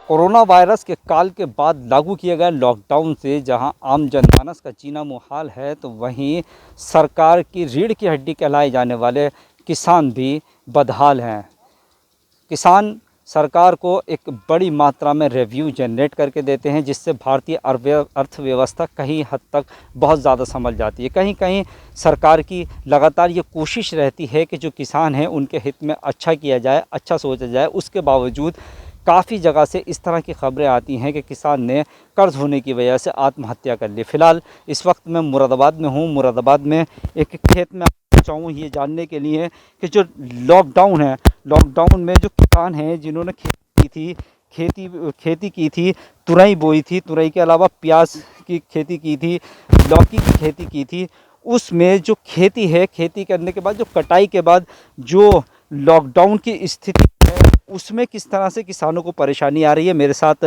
Corona virus के काल के बाद लागू किए गए लॉकडाउन से जहां आम जनमानस का जीना मुहाल है, तो वहीं सरकार की रीढ़ की हड्डी कहलाए जाने वाले किसान भी बदहाल हैं। किसान सरकार को एक बड़ी मात्रा में रेवेन्यू जनरेट करके देते हैं, जिससे भारतीय अर्थव्यवस्था कहीं हद तक बहुत ज़्यादा संभल जाती है। कहीं कहीं सरकार की लगातार ये कोशिश रहती है कि जो किसान हैं उनके हित में अच्छा किया जाए, अच्छा सोचा जाए। उसके बावजूद काफ़ी जगह से इस तरह की खबरें आती हैं कि किसान ने कर्ज होने की वजह से आत्महत्या कर ली। फ़िलहाल इस वक्त मैं मुरादाबाद में हूँ। मुरादाबाद में एक खेत में चाहूँ ये जानने के लिए कि जो लॉकडाउन है, लॉकडाउन में जो किसान हैं जिन्होंने खेती की थी, तुरई बोई थी, तुरई के अलावा प्याज की खेती की थी, लौकी की खेती की थी, उसमें जो खेती है, खेती करने के बाद जो कटाई के बाद जो लॉकडाउन की स्थिति है, उसमें किस तरह से किसानों को परेशानी आ रही है। मेरे साथ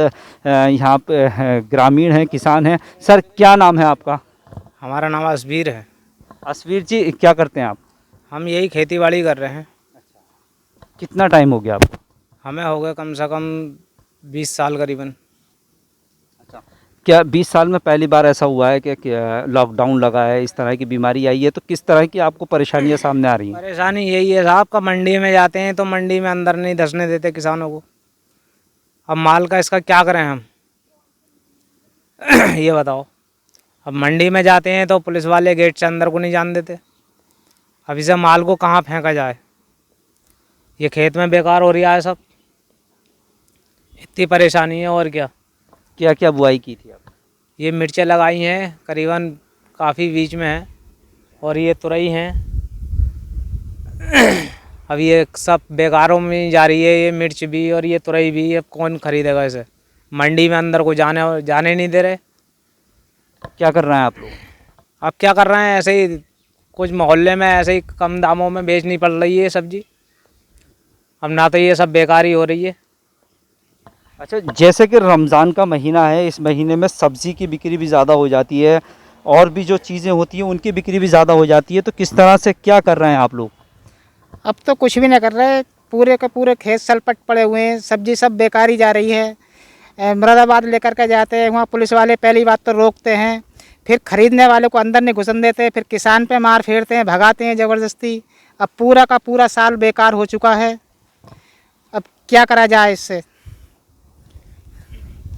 यहाँ पे ग्रामीण हैं, किसान हैं। सर, क्या नाम है आपका? हमारा नाम असबीर है। असवीर जी, क्या करते हैं आप? हम यही खेती बाड़ी कर रहे हैं। कितना टाइम हो गया आपको? हमें हो गए कम से कम 20 साल करीबन। अच्छा, क्या 20 साल में पहली बार ऐसा हुआ है कि लॉकडाउन लगा है, इस तरह की बीमारी आई है? तो किस तरह की आपको परेशानियां सामने आ रही हैं? परेशानी यही है साहब का, मंडी में जाते हैं तो मंडी में अंदर नहीं धंसने देते किसानों को। अब माल का इसका क्या करें हम? ये बताओ। अब मंडी में जाते हैं तो पुलिस वाले गेट से अंदर को नहीं जाने देते। अब इसे माल को कहाँ फेंका जाए? ये खेत में बेकार हो रहा है सब। इतनी परेशानी है और क्या। क्या क्या बुआई की थी आप? ये मिर्चें लगाई हैं करीबन, काफ़ी बीच में है, और ये तुरई हैं। अब ये सब बेकारों में जा रही है, ये मिर्च भी और ये तुरई भी। अब कौन खरीदेगा इसे? मंडी में अंदर को जाने नहीं दे रहे। क्या कर रहे हैं आप लोग? अब क्या कर रहे हैं, ऐसे ही कुछ मोहल्ले में ऐसे ही कम दामों में बेचनी पड़ रही है सब्जी। अब ना तो ये सब बेकारी हो रही है। अच्छा, जैसे कि रमज़ान का महीना है, इस महीने में सब्ज़ी की बिक्री भी ज़्यादा हो जाती है और भी जो चीज़ें होती हैं उनकी बिक्री भी ज़्यादा हो जाती है, तो किस तरह से क्या कर रहे हैं आप लोग? अब तो कुछ भी नहीं कर रहे, पूरे के पूरे खेत सलपट पड़े हुए हैं, सब्जी सब बेकारी जा रही है। मुरादाबाद लेकर के जाते हैं, वहाँ पुलिस वाले पहली बात तो रोकते हैं, फिर खरीदने वाले को अंदर नहीं घुसन देते, फिर किसान पे मार फेरते हैं, भगाते हैं ज़बरदस्ती। अब पूरा का पूरा साल बेकार हो चुका है। अब क्या करा जाए इससे?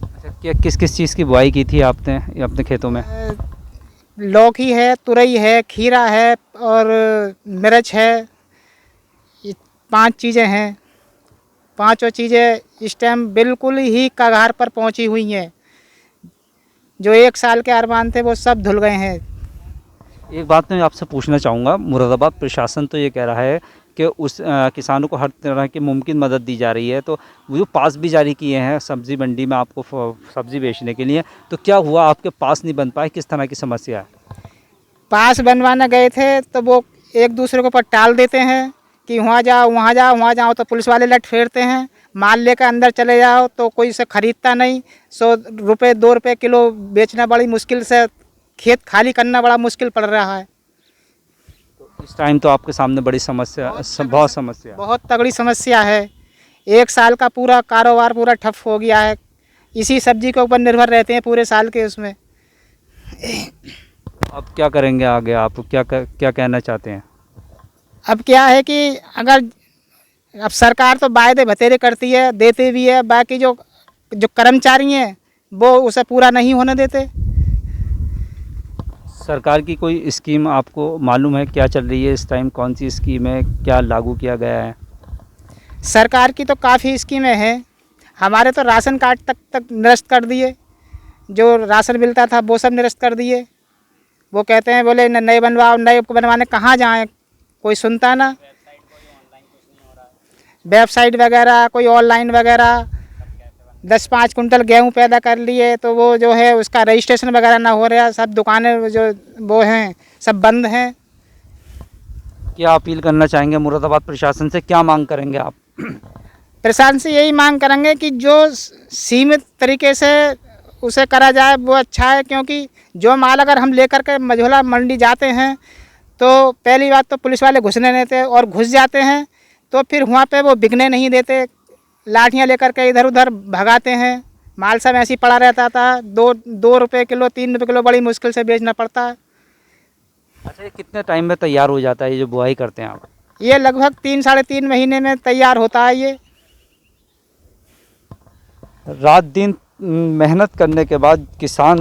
अच्छा, क्या किस किस चीज़ की बुआई की थी आपने अपने खेतों में? लौकी है, तुरई है, खीरा है और मिर्च है। ये 5 चीज़ें हैं। पांचों चीज़ें इस टाइम बिल्कुल ही कगार पर पहुंची हुई हैं। जो 1 साल के अरमान थे वो सब धुल गए हैं। एक बात मैं आपसे पूछना चाहूँगा, मुरादाबाद प्रशासन तो ये कह रहा है कि उस किसानों को हर तरह की मुमकिन मदद दी जा रही है, तो वो जो पास भी जारी किए हैं सब्ज़ी मंडी में आपको सब्ज़ी बेचने के लिए, तो क्या हुआ आपके पास नहीं बन पाए? किस तरह की समस्या है? पास बनवाने गए थे तो वो एक दूसरे के ऊपर टाल देते हैं कि वहाँ जाओ, वहाँ जाओ, वहाँ जाओ, तो पुलिस वाले लट फेरते हैं। माल लेकर अंदर चले जाओ तो कोई इसे ख़रीदता नहीं। 100 रुपये 2 रुपये किलो बेचना बड़ी मुश्किल से, खेत खाली करना बड़ा मुश्किल पड़ रहा है। इस टाइम तो आपके सामने बड़ी समस्या, बहुत समस्या है। बहुत तगड़ी समस्या है। 1 साल का पूरा कारोबार पूरा ठप हो गया है। इसी सब्जी के ऊपर निर्भर रहते हैं पूरे साल के उसमें। अब क्या करेंगे आगे आप? क्या कहना चाहते हैं? अब क्या है कि अगर अब सरकार तो वायदे बतेरे करती है, देते भी है, बाकी जो जो कर्मचारी हैं वो उसे पूरा नहीं होने देते। सरकार की कोई स्कीम आपको मालूम है क्या चल रही है इस टाइम? कौन सी स्कीम है, क्या लागू किया गया है? सरकार की तो काफ़ी स्कीमें हैं। हमारे तो राशन कार्ड तक निरस्त कर दिए। जो राशन मिलता था वो सब निरस्त कर दिए। वो कहते हैं बोले नए बनवाओ, नए बनवाने कहाँ जाएं, कोई सुनता ना। वेबसाइट वगैरह, कोई ऑनलाइन वगैरह। 10-5 कुंटल गेहूँ पैदा कर लिए तो वो जो है उसका रजिस्ट्रेशन वगैरह ना हो रहा। सब दुकानें जो वो हैं सब बंद हैं। क्या अपील करना चाहेंगे मुरादाबाद प्रशासन से? क्या मांग करेंगे आप? प्रशासन से यही मांग करेंगे कि जो सीमित तरीके से उसे करा जाए वो अच्छा है, क्योंकि जो माल अगर हम लेकर के मझोला मंडी जाते हैं तो पहली बात तो पुलिस वाले घुसने नहीं देते, और घुस जाते हैं तो फिर वहाँ पे वो बिकने नहीं देते। लाठियाँ लेकर के इधर उधर भगाते हैं। माल सब ऐसे ही पड़ा रहता था, 2 रुपये किलो 3 रुपये किलो बड़ी मुश्किल से बेचना पड़ता है। अच्छा, ये कितने टाइम में तैयार हो जाता है ये जो बुआई करते हैं आप? ये लगभग 3 साढ़े 3 महीने में तैयार होता है। ये रात दिन मेहनत करने के बाद किसान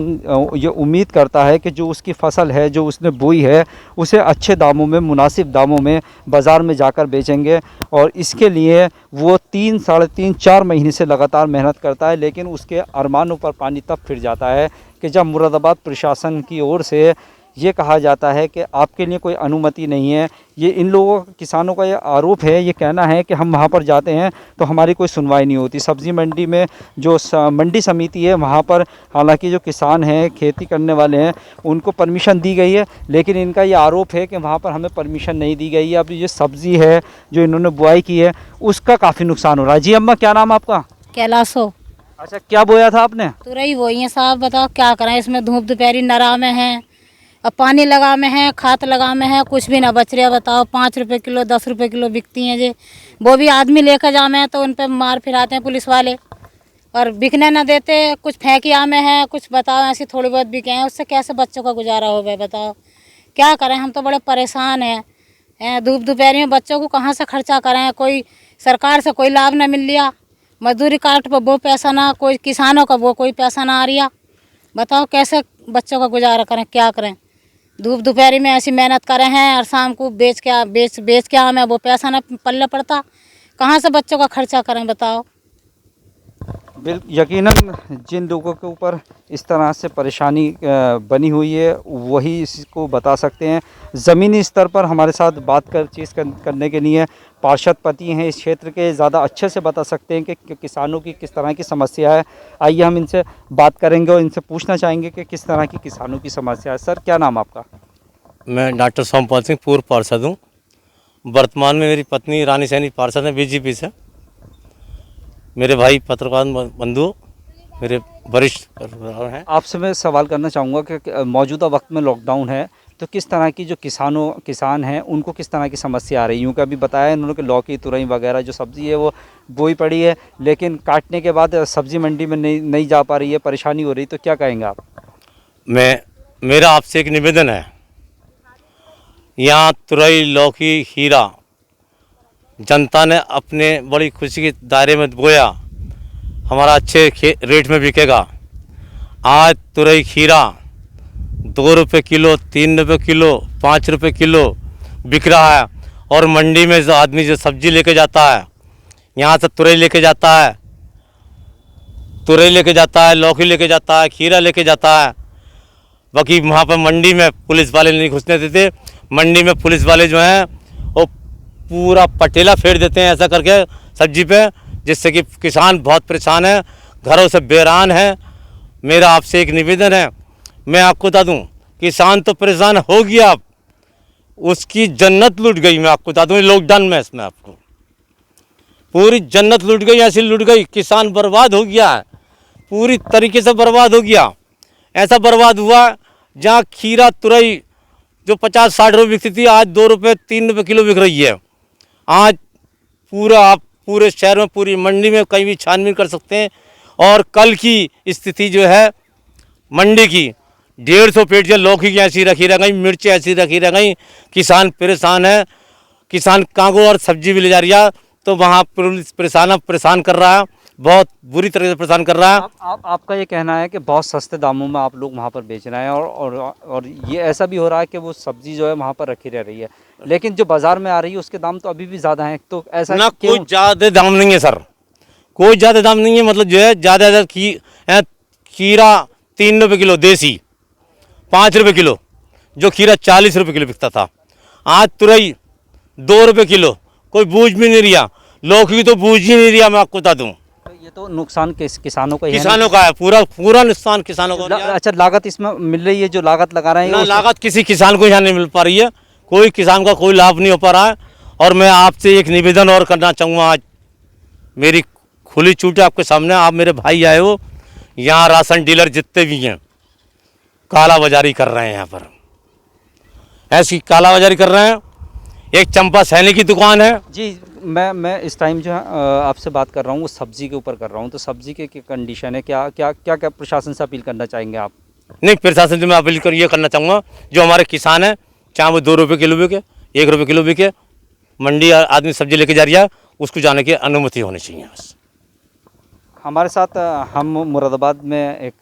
ये उम्मीद करता है कि जो उसकी फसल है, जो उसने बोई है, उसे अच्छे दामों में, मुनासिब दामों में बाज़ार में जाकर बेचेंगे। और इसके लिए वो 3 साढ़े 3 4 महीने से लगातार मेहनत करता है। लेकिन उसके अरमानों पर पानी तब फिर जाता है कि जब मुरादाबाद प्रशासन की ओर से ये कहा जाता है कि आपके लिए कोई अनुमति नहीं है। ये इन लोगों किसानों का ये आरोप है, ये कहना है कि हम वहाँ पर जाते हैं तो हमारी कोई सुनवाई नहीं होती। सब्ज़ी मंडी में जो मंडी समिति है वहाँ पर हालांकि जो किसान हैं, खेती करने वाले हैं, उनको परमिशन दी गई है, लेकिन इनका ये आरोप है कि वहाँ पर हमें परमिशन नहीं दी गई है। अब ये सब्ज़ी है जो इन्होंने बुआई की है उसका काफ़ी नुकसान हो रहा है। जी अम्मा, क्या नाम आपका? कैलाशो अच्छा, क्या बोया था आपने? तुरई बोई है साहब, बताओ क्या करें। इसमें धूप दोपहरी नरा में है, अब पानी लगा में है, खाद लगा में है, कुछ भी ना बच रहा। बताओ 5 रुपये किलो 10 रुपये किलो बिकती हैं जे, वो भी आदमी लेकर जामे तो उन पर मार फिराते हैं पुलिस वाले और बिकने ना देते। कुछ फेंकिया में है, कुछ बताओ ऐसी थोड़ी बहुत बिके हैं, उससे कैसे बच्चों का गुजारा हो गया? बताओ क्या करें, हम तो बड़े परेशान हैं। धूप दोपहरी में बच्चों को कहाँ से खर्चा करें? कोई सरकार से कोई लाभ ना मिल लिया, मजदूरी कार्ड पर वो पैसा ना, कोई किसानों का वो कोई पैसा ना आ रहा। बताओ कैसे बच्चों का गुजारा करें, क्या करें? धूप दोपहरी में ऐसी मेहनत कर रहे हैं और शाम को बेच के हमें वो पैसा ना पल्ले पड़ता, कहाँ से बच्चों का खर्चा करें? बताओ। यकीनन जिन लोगों के ऊपर इस तरह से परेशानी बनी हुई है वही इसको बता सकते हैं। ज़मीनी स्तर पर हमारे साथ बात करने के लिए पार्षद पति हैं इस क्षेत्र के, ज़्यादा अच्छे से बता सकते हैं कि किसानों की किस तरह की समस्या है। आइए हम इनसे बात करेंगे और इनसे पूछना चाहेंगे कि किस तरह की किसानों की समस्या है। सर, क्या नाम आपका? मैं डॉक्टर सोमपाल सिंह पूर्व पार्षद हूँ। वर्तमान में मेरी पत्नी रानी सैनी पार्षद है बीजेपी से। मेरे भाई पत्रकार बंधु मेरे वरिष्ठ हैं। आपसे मैं सवाल करना चाहूँगा कि मौजूदा वक्त में लॉकडाउन है तो किस तरह की जो किसान हैं उनको किस तरह की समस्या आ रही है? यूँ अभी बताया इन्होंने कि लौकी तुरई वगैरह जो सब्ज़ी है वो बोई पड़ी है, लेकिन काटने के बाद सब्ज़ी मंडी में नहीं जा पा रही है, परेशानी हो रही, तो क्या कहेंगे आप? मेरा आपसे एक निवेदन है, यहाँ तुरई लौकी खीरा जनता ने अपने बड़ी खुशी के दायरे में बोया, हमारा अच्छे रेट में बिकेगा। आज तुरई खीरा 2 रुपये किलो 3 रुपये किलो 5 रुपये किलो बिक रहा है। और मंडी में जो आदमी जो सब्जी लेके जाता है, यहाँ से तुरई लेके जाता है, लौकी लेके जाता है, खीरा लेके जाता है। बाकी वहाँ पर मंडी में पुलिस वाले नहीं घुसने देते। मंडी में पुलिस वाले जो हैं वो पूरा पटेला फेर देते हैं ऐसा करके सब्जी पे, जिससे कि किसान बहुत परेशान है, घरों से बेरान है। मेरा आपसे एक निवेदन है, मैं आपको बता दूं, किसान तो परेशान हो गया, अब उसकी जन्नत लूट गई। मैं आपको बता दूं लॉकडाउन में इसमें आपको पूरी जन्नत लूट गई, ऐसी लूट गई, किसान बर्बाद हो गया है, पूरी तरीके से बर्बाद हो गया। ऐसा बर्बाद हुआ जहाँ खीरा तुरई जो 50-60 रुपये बिकती थी आज 2 रुपये 3 रुपये किलो बिक रही है। आज आप पूरे शहर में पूरी मंडी में कहीं भी छानबीन कर सकते हैं। और कल की स्थिति जो है मंडी की 150 पेटियाँ लौकी की ऐसी रखी रह गई, मिर्ची ऐसी रखी रह गई, किसान परेशान है। किसान कांगो और सब्जी भी ले जा रही है तो वहाँ पुलिस परेशान कर रहा है, बहुत बुरी तरह से परेशान कर रहा है। आपका ये कहना है कि बहुत सस्ते दामों में आप लोग वहाँ पर बेच रहे हैं और ये ऐसा भी हो रहा है कि वो सब्जी जो है वहाँ पर रखी रह रही है, लेकिन जो बाज़ार में आ रही है उसके दाम तो अभी भी ज़्यादा हैं। तो ऐसा ना कोई ज़्यादा दाम नहीं है सर, कोई ज़्यादा दाम नहीं है। मतलब जो है ज़्यादा खीरा 3 रुपये किलो देसी, 5 रुपये किलो, जो खीरा 40 रुपये किलो बिकता था, आज तुरई 2 रुपये किलो, कोई बूझ भी नहीं रहा। लौकी तो बूझ ही नहीं रहा, मैं आपको बता दूँ। ये तो नुकसान किसानों का है, पूरा नुकसान किसानों को। अच्छा, लागत इसमें मिल रही है? जो लागत लगा रहे हैं ना, लागत किसी किसान को यहाँ नहीं मिल पा रही है, कोई किसान का कोई लाभ नहीं हो पा रहा है। और मैं आपसे एक निवेदन और करना चाहूँगा, आज मेरी खुली छूट है आपके सामने। आप मेरे भाई आए हो, यहाँ राशन डीलर जितने भी हैं काला बाजारी कर रहे हैं, यहाँ पर ऐसी काला बाजारी कर रहे हैं। एक चंपा सैनी की दुकान है। जी, मैं इस टाइम जो है आपसे बात कर रहा हूँ वो सब्जी के ऊपर कर रहा हूँ। तो सब्जी के क्या कंडीशन है, क्या क्या क्या क्या प्रशासन से अपील करना चाहेंगे आप? नहीं, प्रशासन से मैं अपील कर ये करना चाहूँगा, जो हमारे किसान हैं, चाहे वो 2 रुपये किलो बिके, 1 रुपये किलो बिके, मंडी आदमी सब्जी लेके जा रहा है, उसको जाने की अनुमति होनी चाहिए बस। हमारे साथ हम मुरादाबाद में एक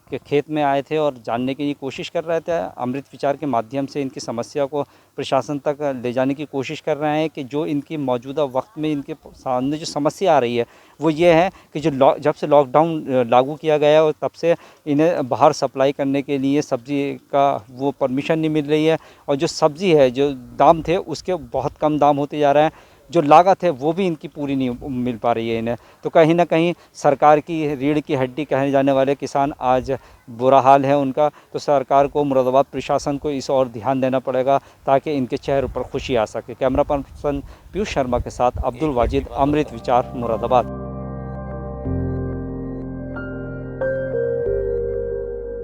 के खेत में आए थे और जानने की कोशिश कर रहे थे। अमृत विचार के माध्यम से इनकी समस्या को प्रशासन तक ले जाने की कोशिश कर रहे हैं कि जो इनकी मौजूदा वक्त में इनके सामने जो समस्या आ रही है वो ये है कि जब से लॉकडाउन लागू किया गया है और तब से इन्हें बाहर सप्लाई करने के लिए सब्ज़ी का वो परमिशन नहीं मिल रही है। और जो सब्ज़ी है, जो दाम थे उसके बहुत कम दाम होते जा रहे हैं, जो लागत है वो भी इनकी पूरी नहीं मिल पा रही है इन्हें। तो कहीं ना कहीं सरकार की रीढ़ की हड्डी कहे जाने वाले किसान आज बुरा हाल है उनका। तो सरकार को, मुरादाबाद प्रशासन को इस और ध्यान देना पड़ेगा ताकि इनके चेहरे पर खुशी आ सके। कैमरा पर्सन पीयूष शर्मा के साथ अब्दुल वाजिद, अमृत विचार, मुरादाबाद।